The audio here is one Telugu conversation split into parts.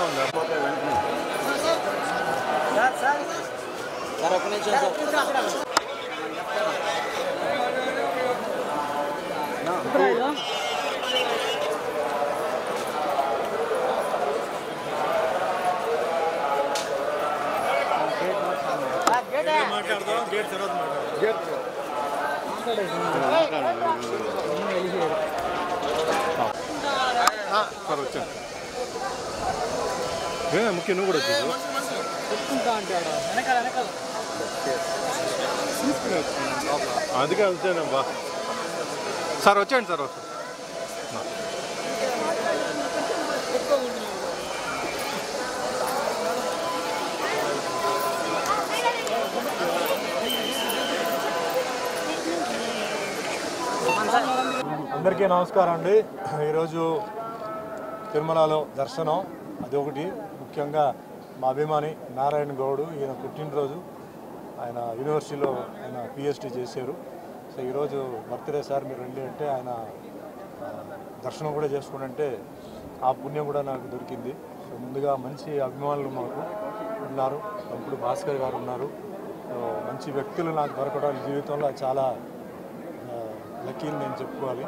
ఉంది సార్ ఒక నిమిషం సార్ మాట్లాడదాం గేట్ తర్వాత సార్ వచ్చాను ముఖ్యం నువ్వు కూడా వచ్చేది అందుకే వచ్చానమ్మా సార్ వచ్చేయండి సార్ అందరికీ నమస్కారం అండి. ఈరోజు తిరుమలలో దర్శనం అది ఒకటి. ముఖ్యంగా మా అభిమాని నారాయణ గౌడ్ ఈయన పుట్టినరోజు. ఆయన యూనివర్సిటీలో ఆయన పిహెచ్డి చేశారు. సో ఈరోజు బర్త్డే సార్ మీరు రండి అంటే ఆయన దర్శనం కూడా చేసుకుంటే ఆ పుణ్యం కూడా నాకు దొరికింది. సో ముందుగా మంచి అభిమానులు మాకు ఉన్నారు. ఇప్పుడు భాస్కర్ గారు ఉన్నారు. సో మంచి వ్యక్తులు నాకు దొరకడం జీవితంలో చాలా లక్కీ నేను చెప్పుకోవాలి.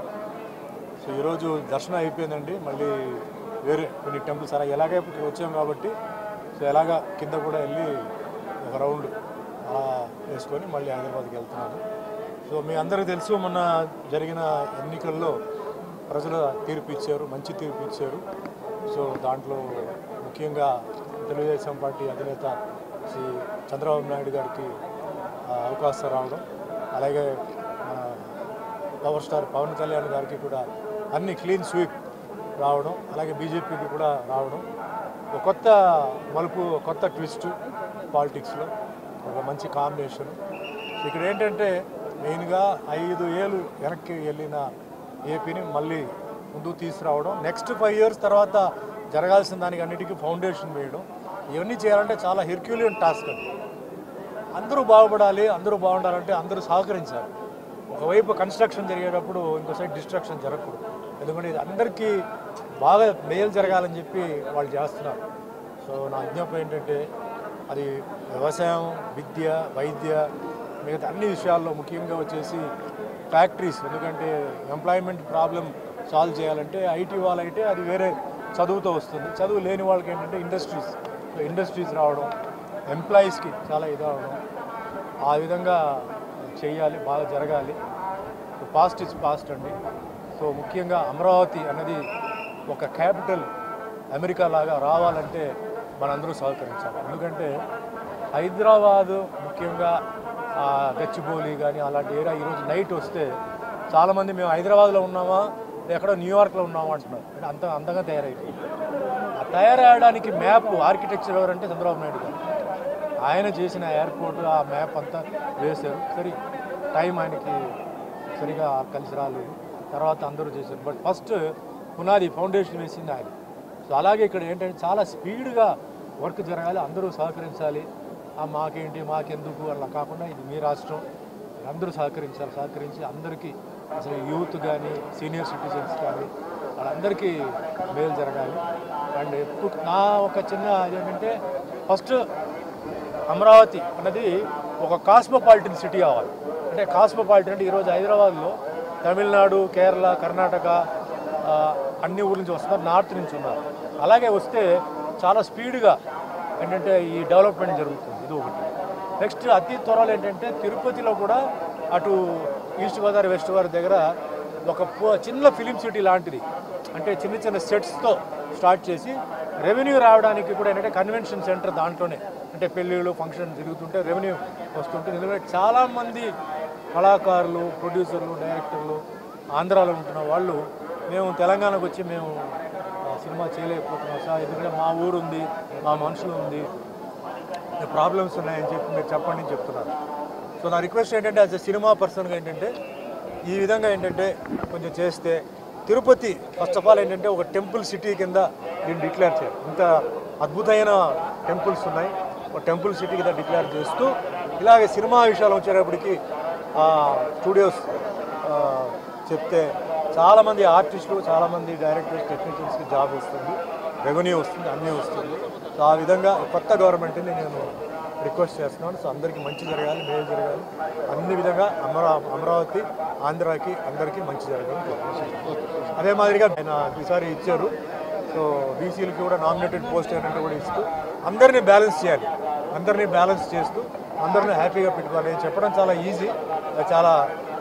సో ఈరోజు దర్శనం అయిపోయిందండి. మళ్ళీ వేరే కొన్ని టెంపుల్స్ అలా ఎలాగే ఇక్కడ వచ్చాం కాబట్టి సో ఎలాగా కింద కూడా వెళ్ళి ఒక రౌండ్ అలా వేసుకొని మళ్ళీ హైదరాబాద్కి వెళ్తున్నాను. సో మీ అందరికీ తెలుసు మొన్న జరిగిన ఎన్నికల్లో ప్రజలు తీర్పు ఇచ్చారు, మంచి తీర్పు ఇచ్చారు. సో దాంట్లో ముఖ్యంగా తెలుగుదేశం పార్టీ అధినేత శ్రీ చంద్రబాబు నాయుడు గారికి అవకాశం రావడం, అలాగే పవర్ స్టార్ పవన్ కళ్యాణ్ గారికి కూడా అన్ని క్లీన్ స్వీప్ రావడం, అలాగే బీజేపీకి కూడా రావడం ఒక కొత్త మలుపు, కొత్త ట్విస్ట్ పాలిటిక్స్లో, ఒక మంచి కాంబినేషన్. ఇక్కడ ఏంటంటే మెయిన్గా 5 ఏళ్ళు వెనక్కి వెళ్ళిన ఏపీని మళ్ళీ ముందుకు తీసుకురావడం, నెక్స్ట్ 5 ఇయర్స్ తర్వాత జరగాల్సిన దానికి అన్నిటికీ ఫౌండేషన్ వేయడం, ఇవన్నీ చేయాలంటే చాలా హెర్క్యులియన్ టాస్క్ అండి. అందరూ బాగుపడాలి, అందరూ బాగుండాలంటే అందరూ సహకరించాలి. ఒకవైపు కన్స్ట్రక్షన్ జరిగేటప్పుడు ఇంకో సైడ్ డిస్ట్రక్షన్ జరగకూడదు. ఎందుకంటే ఇది అందరికీ బాగా మేలు జరగాలని చెప్పి వాళ్ళు చేస్తున్నారు. సో నా విజ్ఞాపన ఏంటంటే అది వ్యవసాయం, విద్య, వైద్య, మిగతా అన్ని విషయాల్లో ముఖ్యంగా వచ్చేసి ఫ్యాక్టరీస్. ఎందుకంటే ఎంప్లాయ్మెంట్ ప్రాబ్లం సాల్వ్ చేయాలంటే ఐటీ వాళ్ళైతే అది వేరే చదువుతో వస్తుంది. చదువు లేని వాళ్ళకి ఏంటంటే ఇండస్ట్రీస్ రావడం, ఎంప్లాయీస్కి చాలా ఇదవడం, ఆ విధంగా చేయాలి, బాగా జరగాలి. పాస్ట్ ఇస్ పాస్ట్ అండి. సో ముఖ్యంగా అమరావతి అన్నది ఒక క్యాపిటల్ అమెరికా లాగా రావాలంటే మనందరూ సహకరించాలి. ఎందుకంటే హైదరాబాదు ముఖ్యంగా గచ్చిబౌలి కానీ అలాంటి ఏరియా ఈరోజు నైట్ వస్తే చాలామంది మేము హైదరాబాద్లో ఉన్నామా ఎక్కడో న్యూయార్క్లో ఉన్నామా అంటున్నారు. అంటే అంత అందంగా తయారైపోయింది. ఆ తయారవడానికి మ్యాప్ ఆర్కిటెక్చర్ ఎవరంటే చంద్రబాబు నాయుడు గారు. ఆయన చేసిన ఎయిర్పోర్ట్ ఆ మ్యాప్ అంతా వేశారు. సరే టైం ఆయనకి సరిగా కలిసి రాలేదు, తర్వాత అందరూ చేశారు. బట్ ఫస్ట్ పునాది ఫౌండేషన్ వేసింది ఆయన. సో అలాగే ఇక్కడ ఏంటంటే చాలా స్పీడ్గా వర్క్ జరగాలి, అందరూ సహకరించాలి. మాకేంటి మాకెందుకు అలా కాకుండా ఇది మీ రాష్ట్రం, అందరూ సహకరించి అందరికీ అసలు యూత్ కానీ సీనియర్ సిటిజన్స్ కానీ వాళ్ళందరికీ మేలు జరగాలి. అండ్ నా ఒక చిన్న ఏంటంటే ఫస్ట్ అమరావతి అన్నది ఒక కాస్మోపాలిటన్ సిటీ అవ్వాలి. అంటే కాస్మోపాలిటన్ అంటే ఈరోజు హైదరాబాద్లో తమిళనాడు, కేరళ, కర్ణాటక అన్ని ఊరి నుంచి వస్తున్నారు, నార్త్ నుంచి ఉన్నారు. అలాగే వస్తే చాలా స్పీడ్గా ఏంటంటే ఈ డెవలప్మెంట్ జరుగుతుంది. ఇది ఒకటి. నెక్స్ట్ అతి త్వరలో ఏంటంటే తిరుపతిలో కూడా అటు ఈస్ట్ గోదావరి వెస్ట్ గోదావరి దగ్గర ఒక చిన్న ఫిలిం సిటీ లాంటిది, అంటే చిన్న సెట్స్తో స్టార్ట్ చేసి రెవెన్యూ రావడానికి కూడా ఏంటంటే కన్వెన్షన్ సెంటర్ దాంట్లోనే, అంటే పెళ్ళిళ్ళు ఫంక్షన్ జరుగుతుంటే రెవెన్యూ వస్తుంటుంది. ఎందుకంటే చాలామంది కళాకారులు, ప్రొడ్యూసర్లు, డైరెక్టర్లు ఆంధ్రాలో ఉంటున్న వాళ్ళు మేము తెలంగాణకు వచ్చి మేము సినిమా చేయలేకపోతున్నాం సార్, ఎందుకంటే మా ఊరు ఉంది, మా మనుషులు ఉంది, ప్రాబ్లమ్స్ ఉన్నాయని చెప్పి మీరు చెప్పండి అని చెప్తున్నారు. సో నా రిక్వెస్ట్ ఏంటంటే యాజ్ ఎ సినిమా పర్సన్గా ఏంటంటే ఈ విధంగా ఏంటంటే కొంచెం చేస్తే తిరుపతి ఫస్ట్ ఆఫ్ ఆల్ ఏంటంటే ఒక టెంపుల్ సిటీ కింద దీన్ని డిక్లేర్ చేయాలి. ఇంత అద్భుతమైన టెంపుల్స్ ఉన్నాయి, ఒక టెంపుల్ సిటీ కింద డిక్లేర్ చేస్తూ ఇలాగే సినిమా విషయాలు వచ్చేటప్పటికి స్టూడియోస్ చెప్తే చాలామంది ఆర్టిస్టులు, చాలామంది డైరెక్టర్స్, టెక్నీషియన్స్కి జాబ్ వస్తుంది. రెవెన్యూ వస్తుంది, అన్నీ వస్తుంది. సో ఆ విధంగా కొత్త గవర్నమెంట్ని నేను రిక్వెస్ట్ చేస్తున్నాను. సో అందరికీ మంచి జరగాలి, మేలు జరగాలి, అన్ని విధంగా అమరావతి ఆంధ్రాకి అందరికీ మంచి జరగాలని కోరుకుంటున్నాను. అదే మాదిరిగా ఆయన ఈసారి ఇచ్చారు. సో బీసీలకి కూడా నామినేటెడ్ పోస్ట్ ఏంటంటే కూడా ఇస్తూ అందరినీ బ్యాలెన్స్ చేయాలి, అందరినీ బ్యాలెన్స్ చేస్తూ అందరినీ హ్యాపీగా పెట్టుకోవాలి. నేను చెప్పడం చాలా ఈజీ, చాలా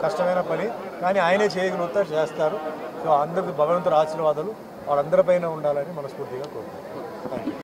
కష్టమైన పని, కానీ ఆయనే చేయగలుగుతారు, చేస్తారు. సో అందరికీ భగవంతుడి ఆశీర్వాదాలు వాళ్ళందరిపైన ఉండాలని మనస్ఫూర్తిగా కోరుకుంటున్నాను. Thank you.